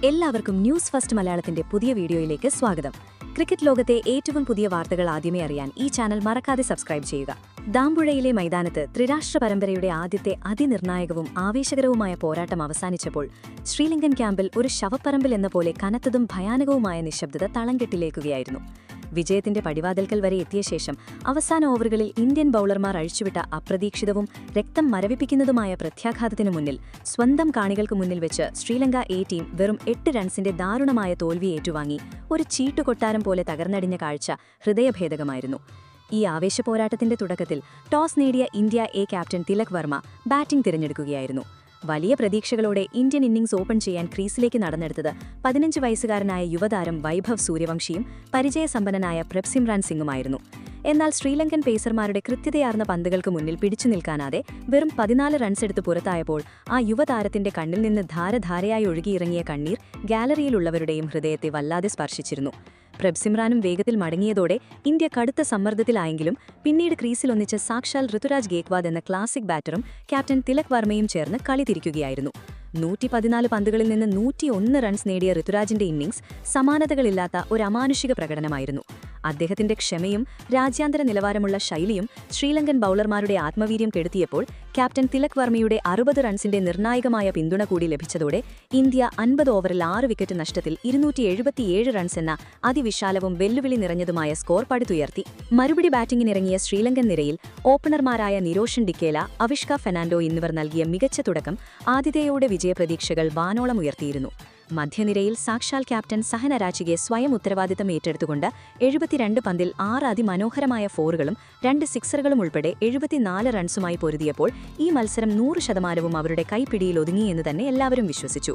എല്ലാവർക്കും news first മലയാളത്തിന്റെ പുതിയ വീഡിയോയിലേക്ക് സ്വാഗതം. ക്രിക്കറ്റ് ലോകത്തെ ഏറ്റവും പുതിയ വാർത്തകൾ ആദ്യമേ അറിയാൻ ഈ ചാനൽ മറക്കാതെ സബ്സ്ക്രൈബ് ചെയ്യുക. ദാമ്പുഴയിലെ മൈതാനത്ത് ത്രിരാഷ്ട്ര പരമ്പരയുടെ ആദ്യത്തെ അതിനിർണായകവും ആവേശകരവുമായ പോരാട്ടം അവസാനിച്ചപ്പോൾ ശ്രീലങ്കൻ ക്യാമ്പിൽ ഒരു ശവപ്പറമ്പിൽ എന്ന പോലെ കനത്തതും ഭയാനകവുമായ നിശബ്ദത തളംകെട്ടിലേക്കുകയായിരുന്നു. വിജയത്തിന്റെ പടിവാതിൽക്കൽ വരെ എത്തിയ ശേഷം അവസാന ഓവറുകളിൽ ഇന്ത്യൻ ബൌളർമാർ അഴിച്ചുവിട്ട അപ്രതീക്ഷിതവും രക്തം മരവിപ്പിക്കുന്നതുമായ പ്രത്യാഘാതത്തിനു മുന്നിൽ സ്വന്തം കാണികൾക്ക് മുന്നിൽ വെച്ച് ശ്രീലങ്ക എ ടീം വെറും 8 റൺസിന്റെ ദാരുണമായ തോൽവി ഏറ്റുവാങ്ങി ഒരു ചീട്ടുകൊട്ടാരം പോലെ തകർന്നടിഞ്ഞ കാഴ്ച ഹൃദയഭേദകമായിരുന്നു. ഈ ആവേശപോരാട്ടത്തിന്റെ തുടക്കത്തിൽ ടോസ് നേടിയ India A captain Tilak Varma batting തിരഞ്ഞെടുക്കുകയായിരുന്നു. വലിയ പ്രതീക്ഷകളോടെ ഇന്ത്യൻ ഇന്നിംഗ്സ് ഓപ്പൺ ചെയ്യാൻ ക്രീസിലേക്ക് നടന്നെടുത്തത് 15 വയസ്സുകാരനായ യുവതാരം വൈഭവ് സൂര്യവംശിയും പരിചയസമ്പന്നനായ പ്രഭ്സിമ്രാൻ സിംഗുമായിരുന്നു. എന്നാൽ ശ്രീലങ്കൻ പേസർമാരുടെ കൃത്യതയാർന്ന പന്തുകൾക്ക് മുന്നിൽ പിടിച്ചു നിൽക്കാനാതെ വെറും 14 റൺസെടുത്ത് പുറത്തായപ്പോൾ ആ യുവതാരത്തിന്റെ കണ്ണിൽ നിന്ന് ധാരധാരയായി ഒഴുകിയിറങ്ങിയ കണ്ണീർ ഗാലറിയിലുള്ളവരുടെയും ഹൃദയത്തെ വല്ലാതെ സ്പർശിച്ചിരുന്നു. പ്രഭ്സിമ്രാനും വേഗത്തിൽ മടങ്ങിയതോടെ ഇന്ത്യ കടുത്ത സമ്മർദ്ദത്തിലായെങ്കിലും പിന്നീട് ക്രീസിലൊന്നിച്ച സാക്ഷാൽ ഋതുരാജ് ഗേക്വാദ് എന്ന ക്ലാസിക് ബാറ്ററും ക്യാപ്റ്റൻ തിലക് വർമ്മയും ചേർന്ന് കളി തിരിക്കുകയായിരുന്നു. 114 പന്തുകളിൽ നിന്ന് 101 റൺസ് നേടിയ ഋതുരാജിന്റെ ഇന്നിംഗ്സ് സമാനതകളില്ലാത്ത ഒരു അമാനുഷിക പ്രകടനമായിരുന്നു. അദ്ദേഹത്തിന്റെ ക്ഷമയും രാജ്യാന്തര നിലവാരമുള്ള ശൈലിയും ശ്രീലങ്കൻ ബൌളർമാരുടെ ആത്മവീര്യം കെടുത്തിയപ്പോൾ ക്യാപ്റ്റൻ തിലക് വർമ്മയുടെ 60 റൺസിന്റെ നിർണായകമായ പിന്തുണ കൂടി ലഭിച്ചതോടെ ഇന്ത്യ 50 ഓവറിൽ 6 വിക്കറ്റ് നഷ്ടത്തിൽ 277 റൺസ് എന്ന അതിവിശാലവും വെല്ലുവിളി നിറഞ്ഞതുമായ സ്കോർ പടുത്തുയർത്തി. മറുപടി ബാറ്റിംഗിനിറങ്ങിയ ശ്രീലങ്കൻ നിരയിൽ ഓപ്പണർമാരായ നിരോഷൻ ഡിക്കേല, അവിഷ്ക ഫെർണാണ്ടോ എന്നിവർ നൽകിയ മികച്ച തുടക്കം ആതിഥേയരുടെ വിജയപ്രതീക്ഷകൾ വാനോളം ഉയർത്തിയിരുന്നു. മധ്യനിരയിൽ സാക്ഷാൽ ക്യാപ്റ്റൻ സഹൻ അരാച്ചിയെ സ്വയം ഉത്തരവാദിത്തം ഏറ്റെടുത്തുകൊണ്ട് 72 പന്തിൽ 6 അതിമനോഹരമായ ഫോറുകളും 2 സിക്സറുകളും ഉൾപ്പെടെ 74 റൺസുമായി പൊരുതിയപ്പോൾ ഈ മത്സരം 100% അവരുടെ കൈപ്പിടിയിൽ ഒതുങ്ങിയെന്ന് തന്നെ എല്ലാവരും വിശ്വസിച്ചു.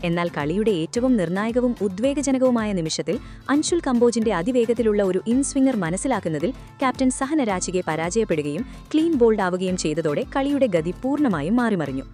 എന്നാൽ കളിയുടെ ഏറ്റവും നിർണായകവും ഉദ്വേഗജനകവുമായ നിമിഷത്തിൽ അൻഷുൽ കമ്പോജിന്റെ അതിവേഗത്തിലുള്ള ഒരു ഇൻസ്വിംഗർ മനസ്സിലാക്കുന്നതിൽ ക്യാപ്റ്റൻ സഹൻ അരാച്ചിയെ പരാജയപ്പെടുകയും ക്ലീൻ ബോൾഡ് ആവുകയും ചെയ്തതോടെ കളിയുടെ ഗതി പൂർണ്ണമായും മാറിമറിഞ്ഞു.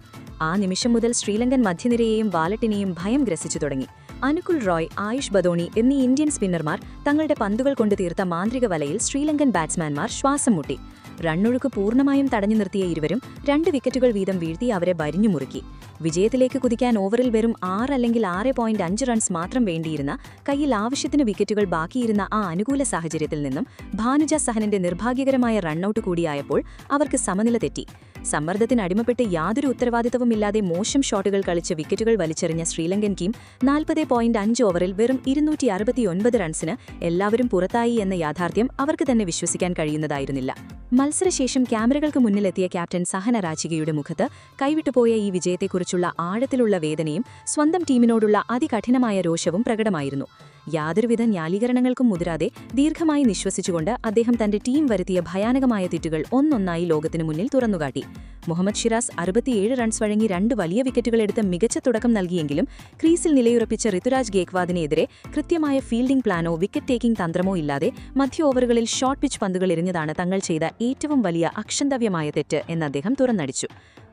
ആ നിമിഷം മുതൽ ശ്രീലങ്കൻ മധ്യനിരയെയും വാലറ്റിനെയും ഭയം ഗ്രസിച്ചു തുടങ്ങി. അനുകുൽ റോയ്, ആയുഷ് ബദോണി എന്നീ ഇന്ത്യൻ സ്പിന്നർമാർ തങ്ങളുടെ പന്തുകൾ കൊണ്ട് തീർത്ത മാന്ത്രിക വലയിൽ ശ്രീലങ്കൻ ബാറ്റ്സ്മാൻമാർ ശ്വാസം മുട്ടി. റണ്ണൊഴുക്ക് പൂർണ്ണമായും തടഞ്ഞു നിർത്തിയ ഇരുവരും 2 വിക്കറ്റുകൾ വീതം വീഴ്ത്തി അവരെ വരിഞ്ഞു മുറുക്കി. വിജയത്തിലേക്ക് കുതിക്കാൻ ഓവറിൽ വെറും 6 അല്ലെങ്കിൽ 6.5 റൺസ് മാത്രം വേണ്ടിയിരുന്ന, കയ്യിൽ ആവശ്യത്തിന് വിക്കറ്റുകൾ ബാക്കിയിരുന്ന ആ അനുകൂല സാഹചര്യത്തിൽ നിന്നും ഭാനുജ സഹനന്റെ നിർഭാഗ്യകരമായ റണ്ണൌട്ട് കൂടിയായപ്പോൾ അവർക്ക് സമനില തെറ്റി. സമ്മർദ്ദത്തിനടിമപ്പെട്ട് യാതൊരു ഉത്തരവാദിത്തവുമില്ലാതെ മോശം ഷോട്ടുകൾ കളിച്ച് വിക്കറ്റുകൾ വലിച്ചെറിഞ്ഞ ശ്രീലങ്കൻ ടീം 40.5 ഓവറിൽ വെറും 269 റൺസിന് എല്ലാവരും പുറത്തായി എന്ന യാഥാർത്ഥ്യം അവർക്ക് തന്നെ വിശ്വസിക്കാൻ കഴിയുന്നതായിരുന്നില്ല. മത്സരശേഷം ക്യാമറകൾക്ക് മുന്നിലെത്തിയ ക്യാപ്റ്റൻ സഹൻ അരാച്ചിയുടെ മുഖത്ത് കൈവിട്ടുപോയ ഈ വിജയത്തെക്കുറിച്ചുള്ള ആഴത്തിലുള്ള വേദനയും സ്വന്തം ടീമിനോടുള്ള അതികഠിനമായ രോഷവും പ്രകടമായിരുന്നു. യാതൊരുവിധ ന്യായീകരണങ്ങൾക്കും മുതിരാതെ ദീർഘമായി നിശ്വസിച്ചുകൊണ്ട് അദ്ദേഹം തന്റെ ടീം വരുത്തിയ ഭയാനകമായ തെറ്റുകൾ ഒന്നൊന്നായി ലോകത്തിനു മുന്നിൽ തുറന്നുകാട്ടി. മുഹമ്മദ് ഷിറാസ് 67 റൺസ് വഴങ്ങി 2 വലിയ വിക്കറ്റുകളെടുത്ത് മികച്ച തുടക്കം നൽകിയെങ്കിലും ക്രീസിൽ നിലയുറപ്പിച്ച ഋതുരാജ് ഗേക്വാദിനെതിരെ കൃത്യമായ ഫീൽഡിംഗ് പ്ലാനോ വിക്കറ്റ് ടേക്കിംഗ് തന്ത്രമോ ഇല്ലാതെ മധ്യ ഓവറുകളിൽ ഷോർട്ട് പിച്ച് പന്തുകൾ എറിഞ്ഞതാണ് തങ്ങൾ ചെയ്ത ഏറ്റവും വലിയ അക്ഷന്തവ്യമായ തെറ്റ് എന്ന് അദ്ദേഹം തുറന്നടിച്ചു.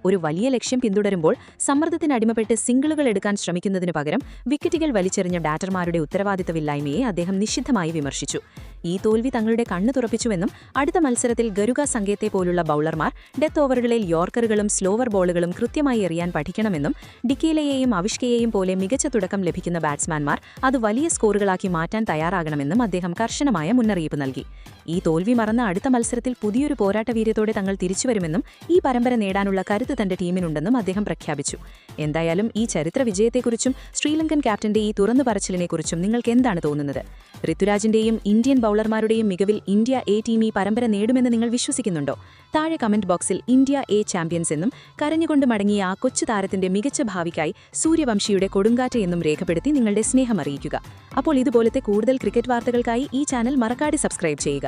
ഒരു വലിയ ലക്ഷ്യം പിന്തുടരുമ്പോൾ സമ്മർദ്ദത്തിനടിമപ്പെട്ട് സിംഗിളുകൾ എടുക്കാൻ ശ്രമിക്കുന്നതിനു പകരം വിക്കറ്റുകൾ വലിച്ചെറിഞ്ഞ ബാറ്റർമാരുടെ ഉത്തരവാദിത്തമില്ലായ്മയെ അദ്ദേഹം നിശിദ്ധമായി വിമർശിച്ചു. ഈ തോൽവി തങ്ങളുടെ കണ്ണു തുറപ്പിച്ചുവെന്നും അടുത്ത മത്സരത്തിൽ ഗരുക സങ്കേത്തെ പോലുള്ള ബൌളർമാർ ഡെത്ത് ഓവറുകളിൽ യോർക്കറുകളും സ്ലോവർ ബോളുകളും കൃത്യമായി എറിയാൻ പഠിക്കണമെന്നും ഡിക്കേലയെയും അവിഷ്കയെയും പോലെ മികച്ച തുടക്കം ലഭിക്കുന്ന ബാറ്റ്സ്മാൻമാർ അത് വലിയ സ്കോറുകളാക്കി മാറ്റാൻ തയ്യാറാകണമെന്നും അദ്ദേഹം കർശനമായ മുന്നറിയിപ്പ് നൽകി. ഈ തോൽവി മറന്ന അടുത്ത മത്സരത്തിൽ പുതിയൊരു പോരാട്ടവീര്യത്തോടെ തങ്ങൾ തിരിച്ചുവരുമെന്നും ഈ പരമ്പര നേടാനുള്ള കരുത്ത് തന്റെ ടീമിനുണ്ടെന്നും അദ്ദേഹം പ്രഖ്യാപിച്ചു. എന്തായാലും ഈ ചരിത്ര വിജയത്തെക്കുറിച്ചും ശ്രീലങ്കൻ ക്യാപ്റ്റന്റെ ഈ തുറന്നു പറച്ചിലിനെക്കുറിച്ചും നിങ്ങൾക്ക് എന്താണ് തോന്നുന്നത്? ഋതുരാജിന്റെയും ഇന്ത്യൻ ബൌളർമാരുടെയും മികവിൽ ഇന്ത്യ എ ടീം ഈ പരമ്പര നേടുമെന്ന് നിങ്ങൾ വിശ്വസിക്കുന്നുണ്ടോ? താഴെ കമന്റ് ബോക്സിൽ ഇന്ത്യ എ ചാമ്പ്യൻസ് എന്നും കരഞ്ഞുകൊണ്ട് മടങ്ങിയ ആ കൊച്ചു താരത്തിന്റെ മികച്ച ഭാവിക്കായി സൂര്യവംശിയുടെ കൊടുങ്കാറ്റ് എന്നും രേഖപ്പെടുത്തി നിങ്ങളുടെ സ്നേഹം അറിയിക്കുക. അപ്പോൾ ഇതുപോലത്തെ കൂടുതൽ ക്രിക്കറ്റ് വാർത്തകൾക്കായി ഈ ചാനൽ മറക്കാതെ സബ്സ്ക്രൈബ് ചെയ്യുക.